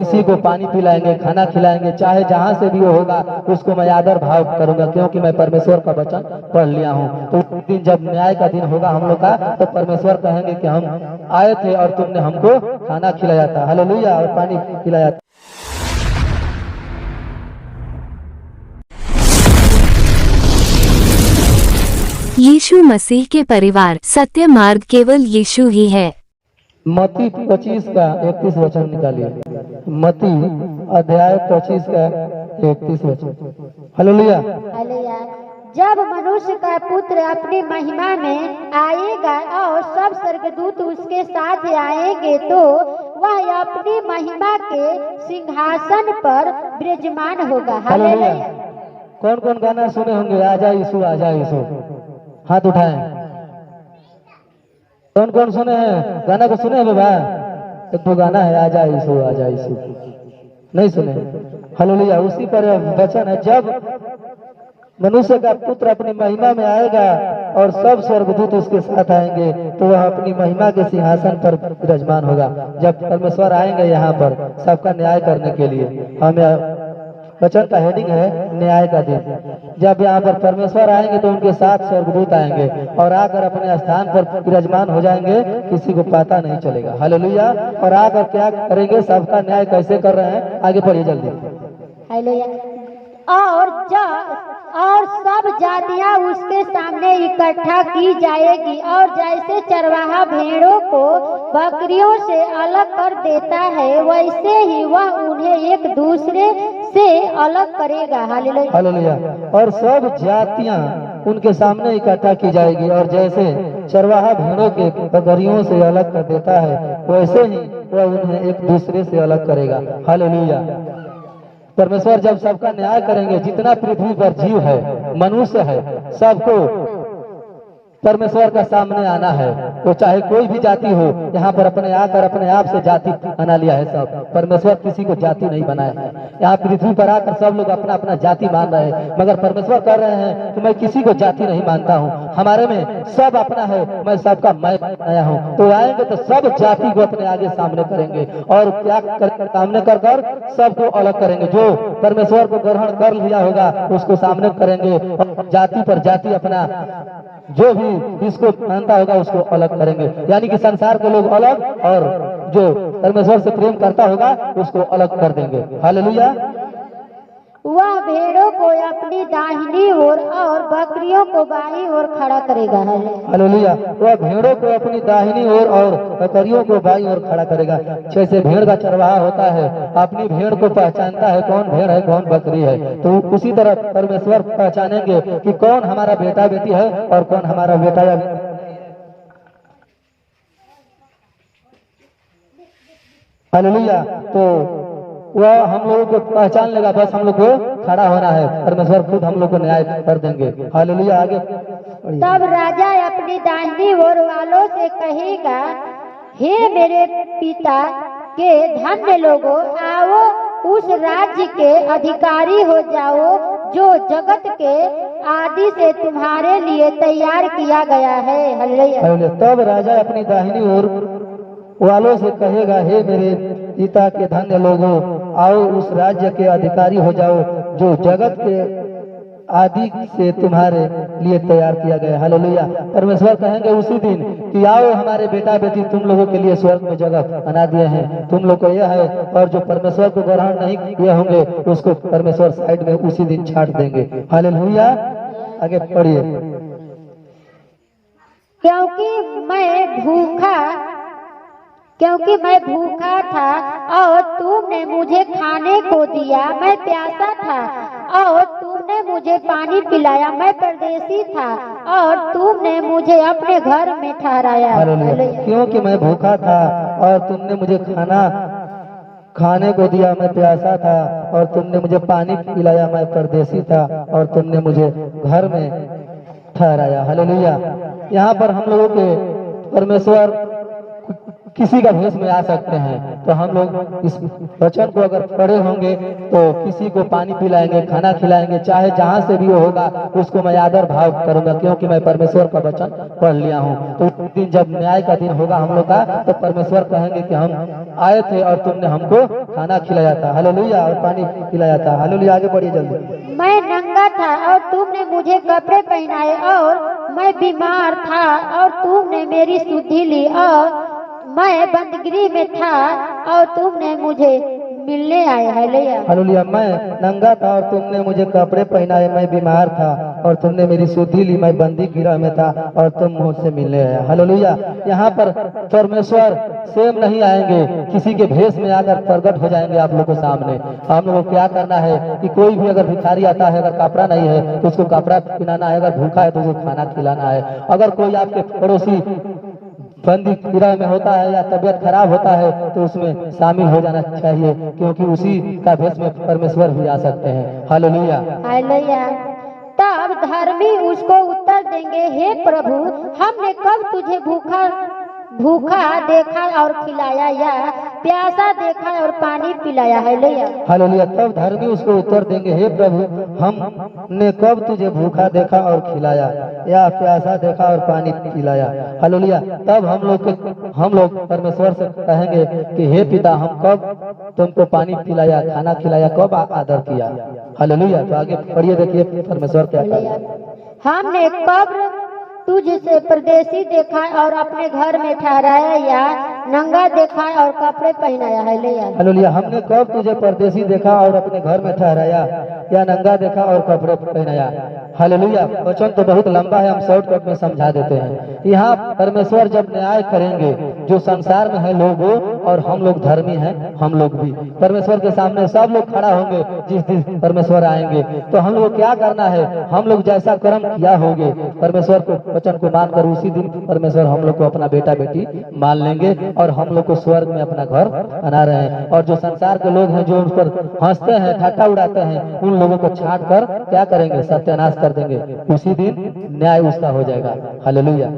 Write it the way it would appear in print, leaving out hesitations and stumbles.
किसी को पानी पिलाएंगे, खाना खिलाएंगे, चाहे जहाँ से भी वो होगा उसको मैं आदर भाव करूंगा, क्योंकि मैं परमेश्वर का वचन पढ़ लिया हूँ। तो उस दिन जब न्याय का दिन होगा हम लोग का, तो परमेश्वर कहेंगे कि हम आए थे और तुमने हमको खाना खिलाया था, हालेलुया, और पानी खिलाया था। यीशु मसीह के परिवार सत्य मार्ग केवल यीशु ही है। मत्ती 25 का 31 वचन निकालिए। मत्ती अध्याय 25 का 31 वचन। हालेलुया। हालेलुया। जब मनुष्य का पुत्र अपनी महिमा में आएगा और सब स्वर्गदूत उसके साथ आएंगे, तो वह अपनी महिमा के सिंहासन पर विराजमान होगा। हालेलुया। कौन कौन गाना सुने होंगे? आजा यीशु, आजा यीशु, हाथ उठाएं। कौन कौन सुने हैं? गाना को सुने हैं बाबा? एक तो गाना है आजा यीशु, आजा यीशु, नहीं सुने? हालेलुया। उसी पर वचन है, जब मनुष्य का पुत्र अपनी महिमा में आएगा और सब स्वर्गदूत उसके साथ आएंगे, तो वह अपनी महिमा के सिंहासन पर विराजमान होगा। जब परमेश्वर आएंगे यहाँ पर सबका न्याय करने के लिए, हमें वचन का हेडिंग है न्याय का दिन। जब यहाँ पर परमेश्वर आएंगे तो उनके साथ स्वर्गदूत आएंगे और आकर अपने स्थान पर विराजमान हो जाएंगे, किसी को पता नहीं चलेगा। हालेलुया। और आकर क्या करेंगे? सबका न्याय कैसे कर रहे हैं? आगे बढ़िए जल्दी। हालेलुया। और सब जातियां उसके सामने इकट्ठा की जाएगी, और जैसे चरवाहा भेड़ों को बकरियों से अलग कर देता है, वैसे ही वह उन्हें एक दूसरे से अलग करेगा। हालेलुया। हालेलुया। और सब जातियां उनके सामने इकट्ठा की जाएगी, और जैसे चरवाहा भेड़ों के बकरियों से अलग कर देता है, वैसे ही वह उन्हें एक दूसरे से अलग करेगा। हालेलुया। परमेश्वर जब सबका न्याय करेंगे, जितना पृथ्वी पर जीव है, मनुष्य है, सबको परमेश्वर का सामने आना है। वो चाहे कोई भी जाति हो, यहाँ पर अपने आकर अपने आप से जाति बना लिया है सब। परमेश्वर किसी को जाति नहीं बनाया है। यहाँ पृथ्वी पर आकर सब लोग अपना अपना जाति मान रहे हैं, मगर परमेश्वर कह रहे हैं कि मैं किसी को जाति नहीं मानता हूँ, हमारे में सब अपना है, मैं सबका मैं बनाया हूँ। तो आएंगे तो सब जाति को अपने आगे सामने करेंगे, और क्या सामने कर कर सबको अलग करेंगे। जो परमेश्वर को ग्रहण कर लिया होगा उसको सामने करेंगे, और जाति पर जाति अपना जो भी इसको मानता होगा उसको अलग करेंगे। यानी कि संसार के लोग अलग, और जो परमेश्वर से प्रेम करता होगा उसको अलग कर देंगे। हालेलुया। वह भेड़ों को अपनी दाहिनी ओर और बकरियों को बाईं ओर खड़ा करेगा। हालेलुया। वह भेड़ों को अपनी दाहिनी ओर और बकरियों को बाईं ओर खड़ा करेगा। जैसे भेड़ का चरवाहा होता है, अपनी भेड़ को पहचानता है कौन भेड़ है कौन बकरी है, तो उसी तरह परमेश्वर पहचानेंगे कि कौन हमारा बेटा बेटी है और कौन हमारा बेटा या हालेलुया। तो वह हम लोगों को पहचान लेगा, बस हम लोग को खड़ा होना है, परमेश्वर खुद हम लोग को न्याय कर देंगे। हालेलुया। आगे तब राजा अपनी दाहिनी ओर वालों से कहेगा, हे मेरे पिता के धन्य लोगों, आओ उस राज्य के अधिकारी हो जाओ जो जगत के आदि से तुम्हारे लिए तैयार किया गया है। हालेलुया। तब राजा अपनी दाहिनी ओर वालों से कहेगा, हे मेरे पिता के धन्य लोगों, आओ उस राज्य के अधिकारी हो जाओ जो जगत के आदि से तुम्हारे लिए तैयार किया गया। हालेलुया। परमेश्वर कहेंगे उसी दिन कि आओ हमारे बेटा बेटी, तुम लोगों के लिए स्वर्ग में जगह बना दिए हैं, तुम लोग को यह है। और जो परमेश्वर को ग्रहण नहीं किए होंगे उसको परमेश्वर साइड में उसी दिन छाट देंगे। हालेलुया। आगे पढ़िए। क्योंकि मैं भूखा था और तुमने मुझे खाने को दिया, मैं प्यासा था और तुमने मुझे पानी पिलाया, मैं परदेसी था और तुमने मुझे अपने घर में ठहराया। क्योंकि मैं भूखा था और तुमने मुझे खाने को दिया, मैं प्यासा था और तुमने मुझे पानी पिलाया, मैं परदेसी था और तुमने मुझे घर में ठहराया। हालेलुया। यहाँ पर हम लोगों के परमेश्वर किसी का भेष में आ सकते हैं। तो हम लोग इस वचन को अगर पढ़े होंगे तो किसी को पानी पिलाएंगे, खाना खिलाएंगे, चाहे जहाँ से भी वो होगा उसको मैं आदर भाव करूंगा, क्योंकि मैं परमेश्वर का वचन पढ़ लिया हूँ। तो उस दिन जब न्याय का दिन होगा हम लोग का, तो परमेश्वर कहेंगे कि हम आए थे और तुमने हमको खाना खिलाया था, हालेलुया, और पानी पिलाया था, हालेलुया। आगे बढ़िए जल्दी। मैं नंगा था और तुमने मुझे कपड़े पहनाए, और मैं बीमार था और तुमने मेरी सुधि ली, और मैं बंदगी में था और तुमने मुझे मिलने आए, हालेलुया। हालेलुया। मैं नंगा था और तुमने मुझे कपड़े पहनाए, मैं बीमार था और तुमने मेरी सुधि ली, मैं बंदी गृह में था और तुम मुझसे मिलने आए, हालेलुया। यहाँ पर परमेश्वर सेम नहीं आएंगे, किसी के भेष में आकर प्रकट हो जाएंगे आप लोग के सामने। हम लोग को क्या करना है कि कोई भी अगर भिखारी आता है, अगर कपड़ा नहीं है तो उसको कपड़ा पहनाना है, अगर भूखा है तो उसको खाना खिलाना है। अगर कोई आपके पड़ोसी बंदी गृह में होता है या तबीयत खराब होता है तो उसमें शामिल हो जाना चाहिए, क्योंकि उसी का भेष में परमेश्वर भी आ सकते हैं, हालेलुया। हालेलुया। तब धर्मी उसको उत्तर देंगे, हे प्रभु, हमने कब तुझे भूखा देखा और खिलाया, या प्यासा देखा और पानी पिलाया, हालेलुया। हालेलुया। तब धर्मी उसको उत्तर देंगे, हे प्रभु, हमने कब तुझे भूखा देखा और खिलाया, या प्यासा देखा और पानी पिलाया, हालेलुया। तब हम लोग परमेश्वर से कहेंगे कि हे पिता, हम कब तुमको पानी पिलाया, खाना खिलाया, कब आदर किया, हालेलुया। तो आगे पढ़िए, देखिए परमेश्वर क्या कहता है। हमने कब तुझसे परदेसी देखा और अपने घर में ठहराया, या नंगा देखा और कपड़े पहनाया, हालेलुया। हालेलुया। हमने कब तुझे परदेसी देखा और अपने घर में ठहराया, या नंगा देखा और कपड़े पहनाया, हालेलुया। वचन तो बहुत लंबा है, हम शॉर्टकट में समझा देते हैं। यहाँ परमेश्वर जब न्याय करेंगे, जो संसार में है लोगों, और हम लोग धर्मी हैं, हम लोग भी परमेश्वर के सामने सब लोग खड़ा होंगे जिस दिन परमेश्वर आएंगे। तो हम लोग क्या करना है, हम लोग जैसा कर्म किया होंगे परमेश्वर को वचन को मानकर, उसी दिन परमेश्वर हम लोग को अपना बेटा बेटी मान लेंगे और हम लोग को स्वर्ग में अपना घर बना रहे हैं। और जो संसार के लोग हैं जो उन पर हंसते हैं, ठाट्टा उड़ाते हैं, उन लोगों को छांट कर क्या करेंगे, सत्यानाश कर देंगे। उसी दिन न्याय उसका हो जाएगा, हालेलुया।